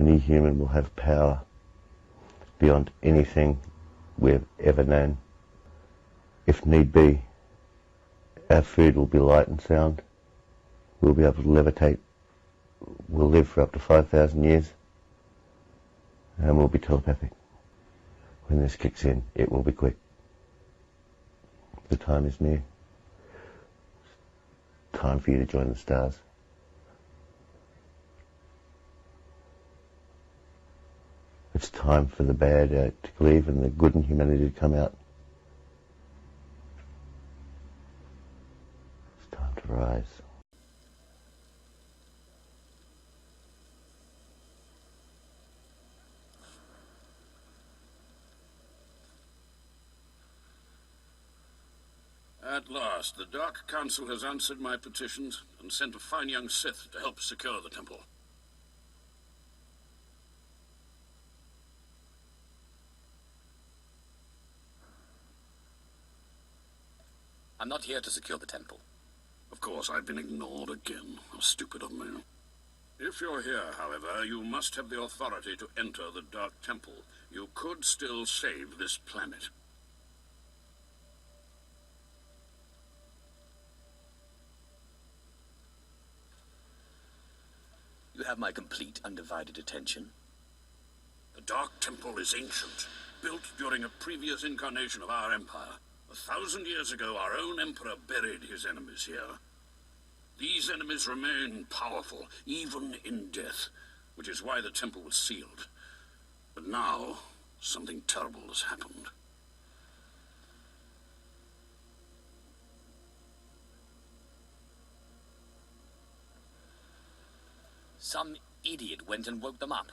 any human will have power beyond anything we've ever known. If need be, our food will be light and sound. We'll be able to levitate. We'll live for up to 5,000 years. And we'll be telepathic. When this kicks in, it will be quick. The time is near. It's time for you to join the stars. It's time for the bad to leave and the good in humanity to come out. It's time to rise. At last, the Dark Council has answered my petitions and sent a fine young Sith to help secure the temple. I'm not here to secure the temple. Of course, I've been ignored again. How stupid of me. If you're here, however, you must have the authority to enter the Dark Temple. You could still save this planet. You have my complete, undivided attention. The Dark Temple is ancient, built during a previous incarnation of our empire. 1,000 years ago, our own emperor buried his enemies here. These enemies remain powerful, even in death, which is why the temple was sealed. But now, something terrible has happened. Some idiot went and woke them up.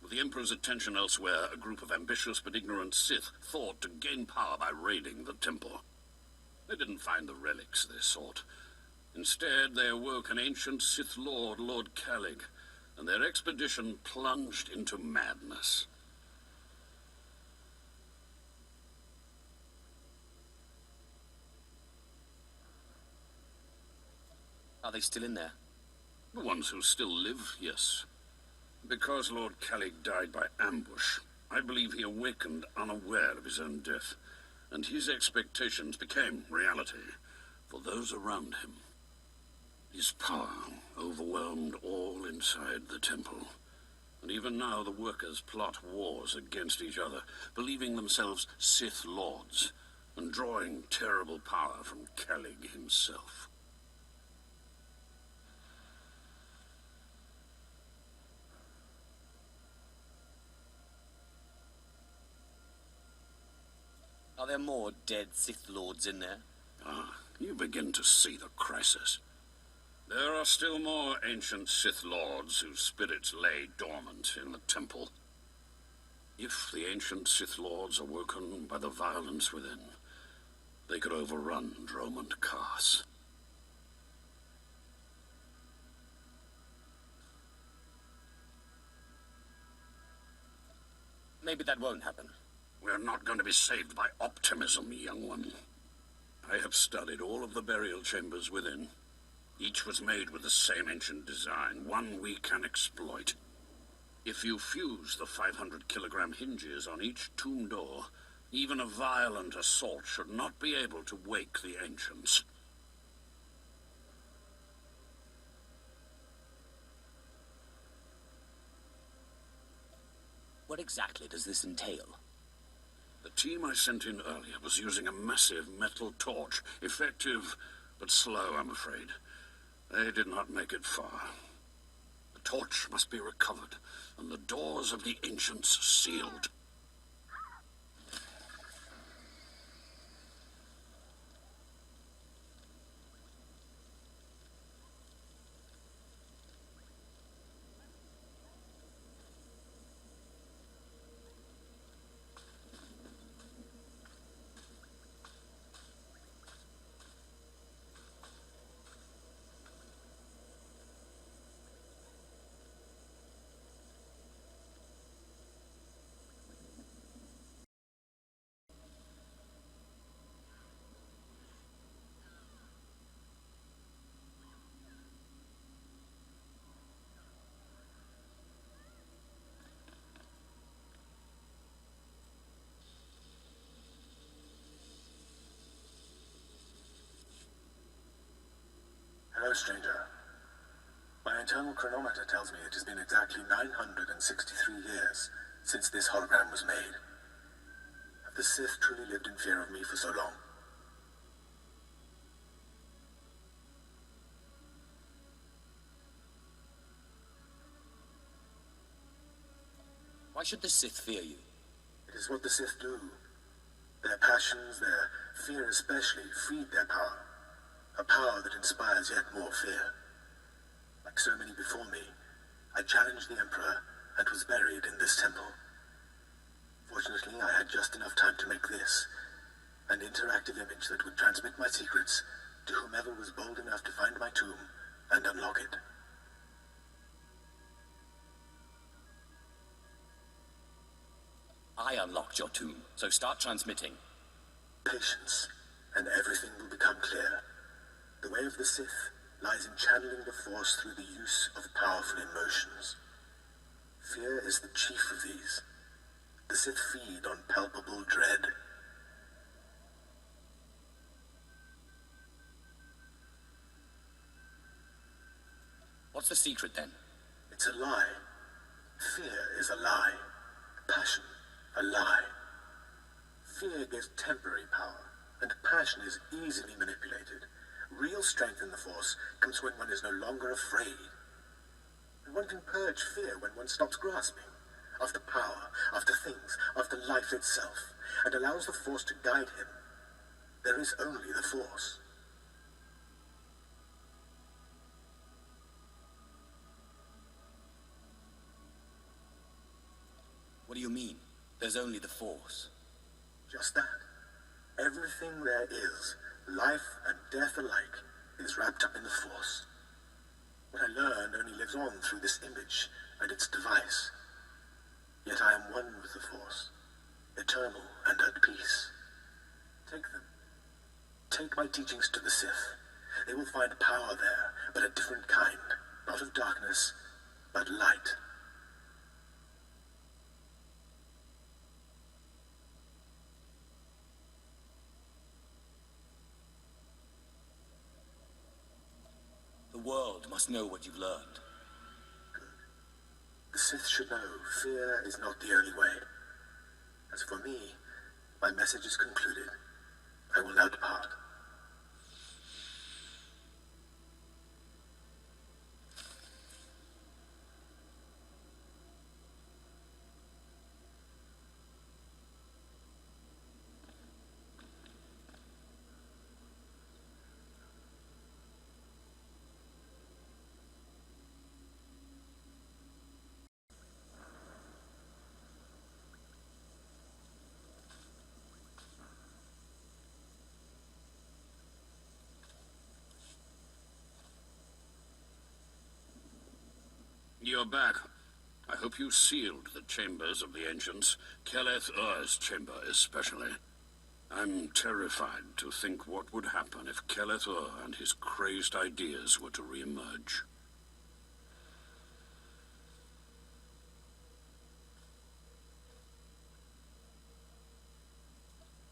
With the Emperor's attention elsewhere, a group of ambitious but ignorant Sith thought to gain power by raiding the temple. They didn't find the relics they sought. Instead, they awoke an ancient Sith Lord, Lord Kalig, and their expedition plunged into madness. Are they still in there? The ones who still live, yes. Because Lord Kalig died by ambush, I believe he awakened unaware of his own death, and his expectations became reality for those around him. His power overwhelmed all inside the temple, and even now the workers plot wars against each other, believing themselves Sith Lords, and drawing terrible power from Kalig himself. Are there more dead Sith Lords in there? Ah, you begin to see the crisis. There are still more ancient Sith Lords whose spirits lay dormant in the temple. If the ancient Sith Lords are woken by the violence within, they could overrun Dromund Kass. Maybe that won't happen. We're not going to be saved by optimism, young one. I have studied all of the burial chambers within. Each was made with the same ancient design, one we can exploit. If you fuse the 500-kilogram hinges on each tomb door, even a violent assault should not be able to wake the ancients. What exactly does this entail? The team I sent in earlier was using a massive metal torch. Effective, but slow, I'm afraid. They did not make it far. The torch must be recovered, and the doors of the ancients sealed. stranger. My internal chronometer tells me it has been exactly 963 years since this hologram was made. Have the Sith truly lived in fear of me for so long? Why should the Sith fear you? It is what the Sith do. Their passions, their fear especially, feed their power. A power that inspires yet more fear. Like so many before me, I challenged the Emperor and was buried in this temple. Fortunately, I had just enough time to make this, an interactive image that would transmit my secrets to whomever was bold enough to find my tomb and unlock it. I unlocked your tomb, so start transmitting. Patience, and everything will become clear. The way of the Sith lies in channeling the Force through the use of powerful emotions. Fear is the chief of these. The Sith feed on palpable dread. What's the secret then? It's a lie. Fear is a lie. Passion, a lie. Fear gives temporary power, and passion is easily manipulated. Real strength in the Force comes when one is no longer afraid. And one can purge fear when one stops grasping after power, after things, after life itself, and allows the Force to guide him. There is only the Force. What do you mean? There's only the Force. Just that. Everything there is, life and death alike, is wrapped up in the Force. What I learned only lives on through this image and its device. Yet I am one with the Force, eternal and at peace. Take them. Take my teachings to the Sith. They will find power there, but a different kind. Not of darkness, but light. The world must know what you've learned. Good. The Sith should know fear is not the only way. As for me, my message is concluded. I will now depart. You're back. I hope you sealed the chambers of the ancients, Keleth Ur's chamber especially. I'm terrified to think what would happen if Keleth Ur and his crazed ideas were to re-emerge.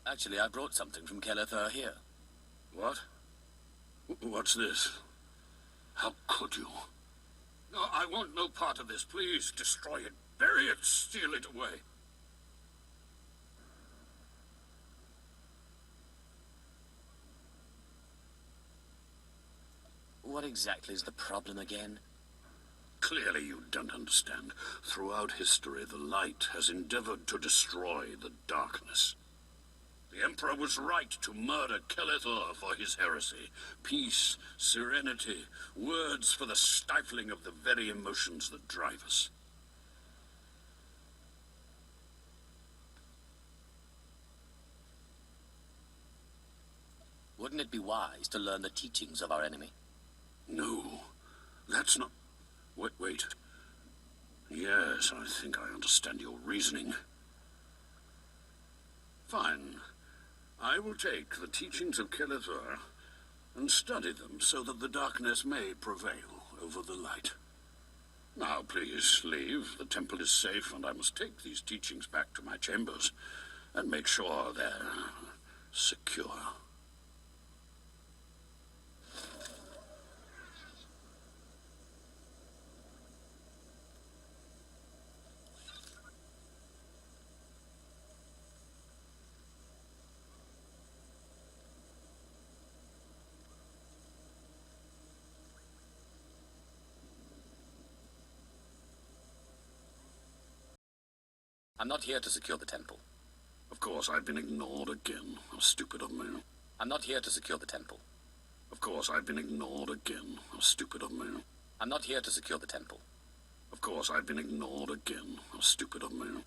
Actually, I brought something from Keleth Ur here. What? What's this? How could you? No, I want no part of this. Please, destroy it. Bury it. Steal it away. What exactly is the problem again? Clearly you don't understand. Throughout history, the light has endeavored to destroy the darkness. The Emperor was right to murder Keleth Ur for his heresy. Peace, serenity, words for the stifling of the very emotions that drive us. Wouldn't it be wise to learn the teachings of our enemy? No, that's not... Wait. Yes, I think I understand your reasoning. Fine. I will take the teachings of Keleth Ur and study them so that the darkness may prevail over the light. Now, please, leave. The temple is safe, and I must take these teachings back to my chambers and make sure they're secure. I'm not here to secure the temple. Of course, I've been ignored again. How stupid of me. I'm not here to secure the temple. Of course, I've been ignored again. How stupid of me. I'm not here to secure the temple. Of course, I've been ignored again. How stupid of me.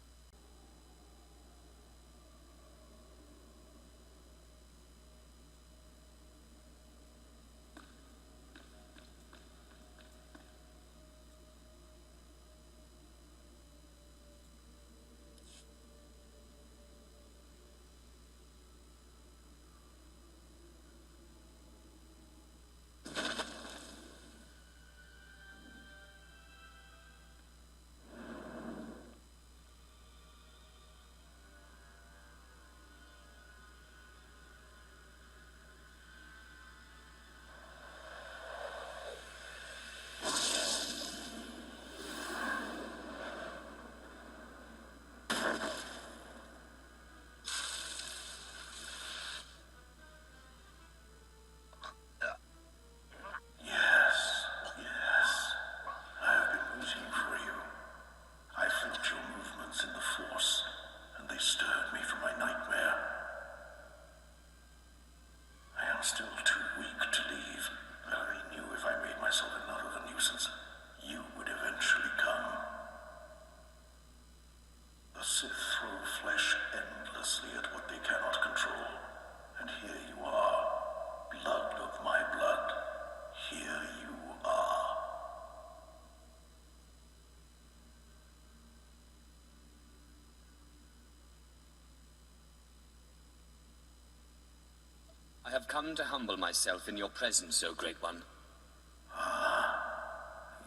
I have come to humble myself in your presence, O Great One.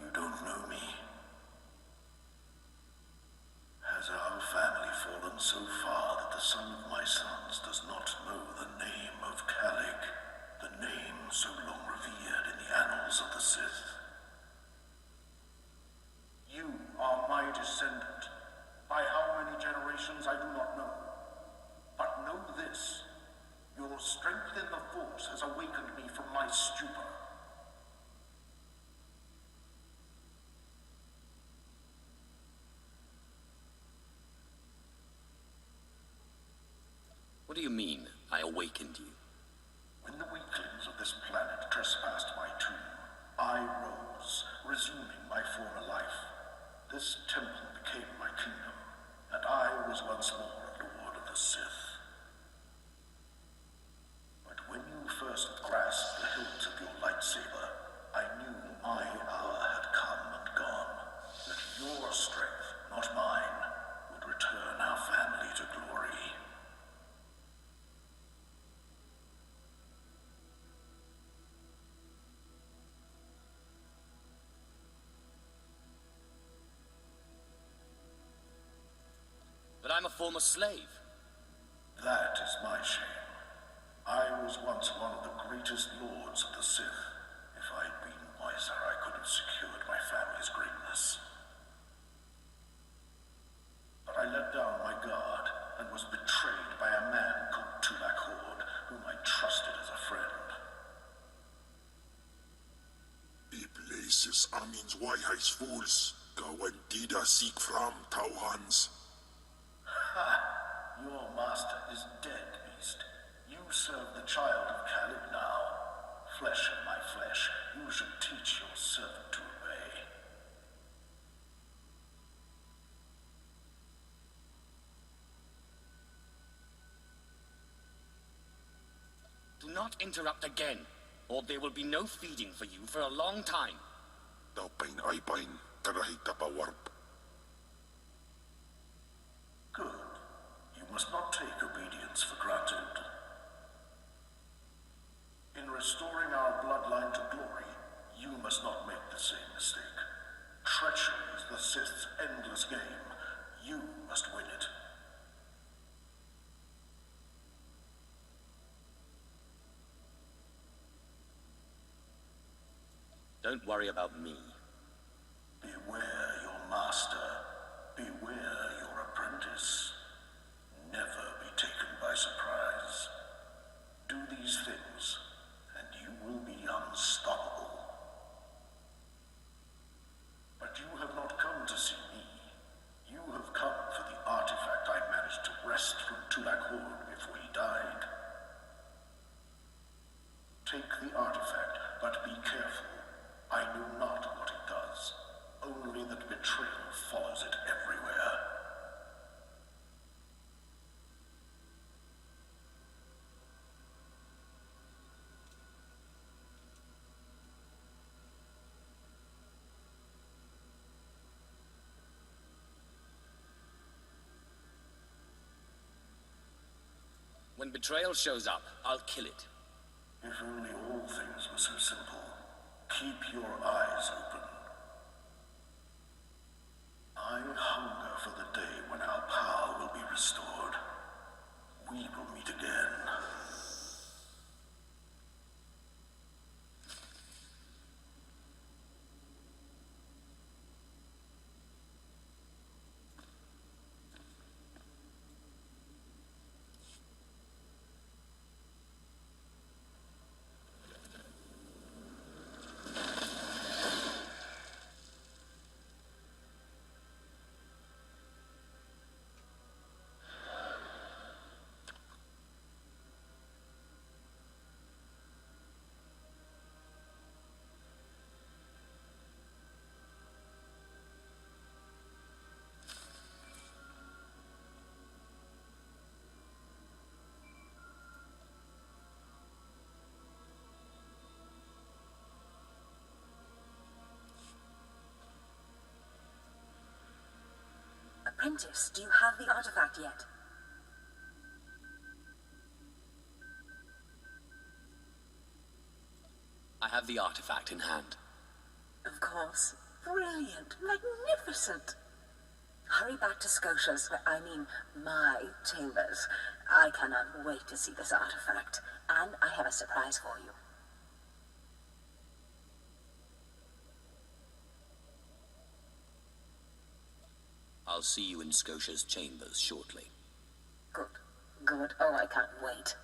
You don't know me. Has our family fallen so far that the son of my sons does not know the name of Kalig, the name so long revered in the annals of the Sith? You are my descendant. By how many generations I do not know. But know this. Your strength in the Force has awakened me from my stupor. What do you mean, I awakened you? When the weaklings of this planet trespassed my tomb, I rose, resuming my former life. This temple became my kingdom, and I was once more a lord of the Sith. But when you first grasped the hilt of your lightsaber, I knew my hour had come and gone, that your strength, not mine, would return our family to glory. But I'm a former slave. That is my shame. I was once one of the greatest lords of the Sith. If I'd been wiser, I could have secured my family's greatness. But I let down my guard and was betrayed by a man called Tulak Horde, whom I trusted as a friend. Die places Amin's wijheidsvoels, Gawandida seek from Tauhans. Your master is dead, beast. You serve the child of Kalig now. Flesh of my flesh, you should teach your servant to obey. Do not interrupt again, or there will be no feeding for you for a long time. Daupain aipain, karahita pawarp. Good. You must not take obedience for granted. In restoring our bloodline to glory, you must not make the same mistake. Treachery is the Sith's endless game. You must win it. Don't worry about me. Beware your master. Beware your apprentice. Never be taken by surprise. Do these things, and you will be unstoppable. But you have not come to see me. You have come for the artifact. When betrayal shows up, I'll kill it. If only all things were so simple. Keep your eyes open. I hunger for the day when our power will be restored. We will meet again. Apprentice, do you have the artifact yet? I have the artifact in hand. Of course. Brilliant. Magnificent. Hurry back to Scotia's, my chambers. I cannot wait to see this artifact. And I have a surprise for you. I'll see you in Scotia's chambers shortly. Good. Good. Oh, I can't wait.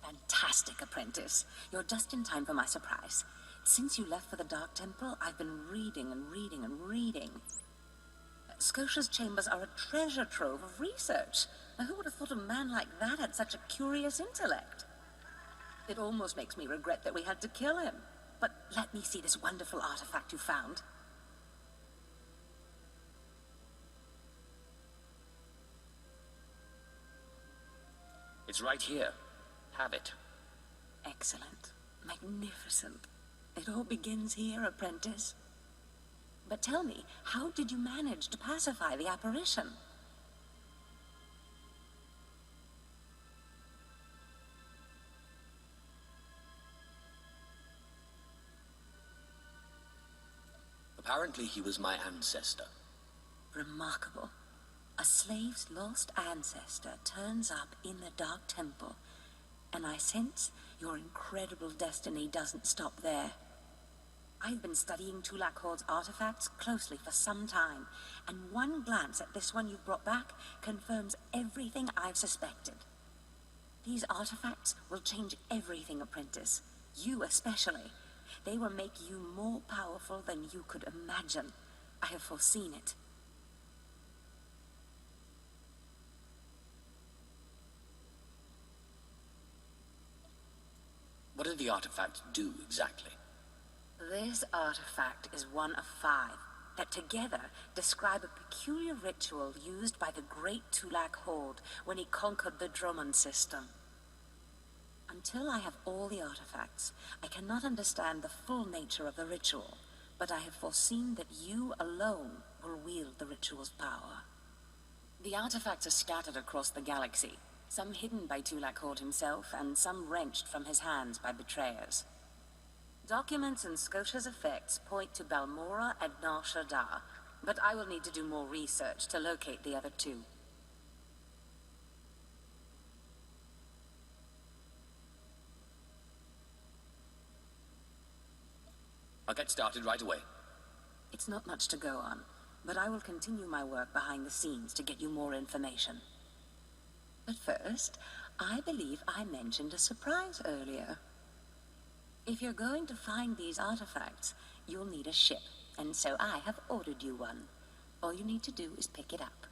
Fantastic, Apprentice. You're just in time for my surprise. Since you left for the Dark Temple, I've been reading and reading and reading. Scotia's chambers are a treasure trove of research. Now, who would have thought a man like that had such a curious intellect? It almost makes me regret that we had to kill him. But let me see this wonderful artifact you found. It's right here. Have it. Excellent. Magnificent. It all begins here, Apprentice. But tell me, how did you manage to pacify the apparition? Apparently he was my ancestor. Remarkable. A slave's lost ancestor turns up in the Dark Temple, and I sense your incredible destiny doesn't stop there. I've been studying Tulak Hord's artifacts closely for some time, and one glance at this one you've brought back confirms everything I've suspected. These artifacts will change everything, Apprentice. You especially. They will make you more powerful than you could imagine. I have foreseen it. What did the artifact do exactly? This artifact is one of 5 that together describe a peculiar ritual used by the great Tulak Hord when he conquered the Dromund system. Until I have all the artifacts, I cannot understand the full nature of the ritual, but I have foreseen that you alone will wield the ritual's power. The artifacts are scattered across the galaxy, some hidden by Tulak Hord himself, and some wrenched from his hands by betrayers. Documents and Scotia's effects point to Balmora and Nar Shaddaa, but I will need to do more research to locate the other 2. I'll get started right away. It's not much to go on, but I will continue my work behind the scenes to get you more information. But first, I believe I mentioned a surprise earlier. If you're going to find these artifacts, you'll need a ship, and so I have ordered you one. All you need to do is pick it up.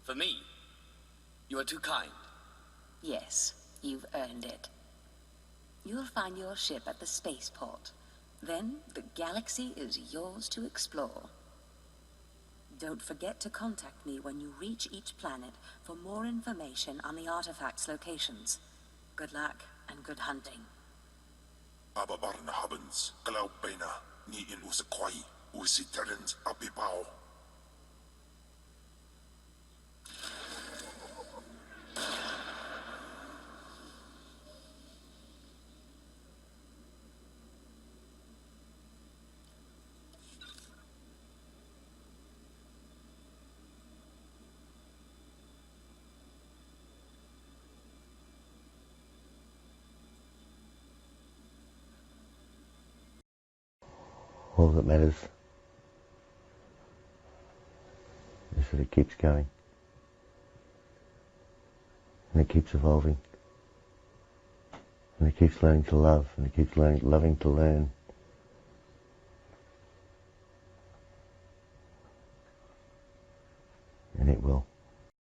For me, you are too kind. Yes, you've earned it. You'll find your ship at the spaceport. Then the galaxy is yours to explore. Don't forget to contact me when you reach each planet for more information on the artifacts' locations. Good luck and good hunting. Ababarna habens, Glaubena, ni in Usakwai, Usiterens Abibao. All that matters is that it keeps going, and it keeps evolving, and it keeps learning to love, and it keeps loving to learn. And it will.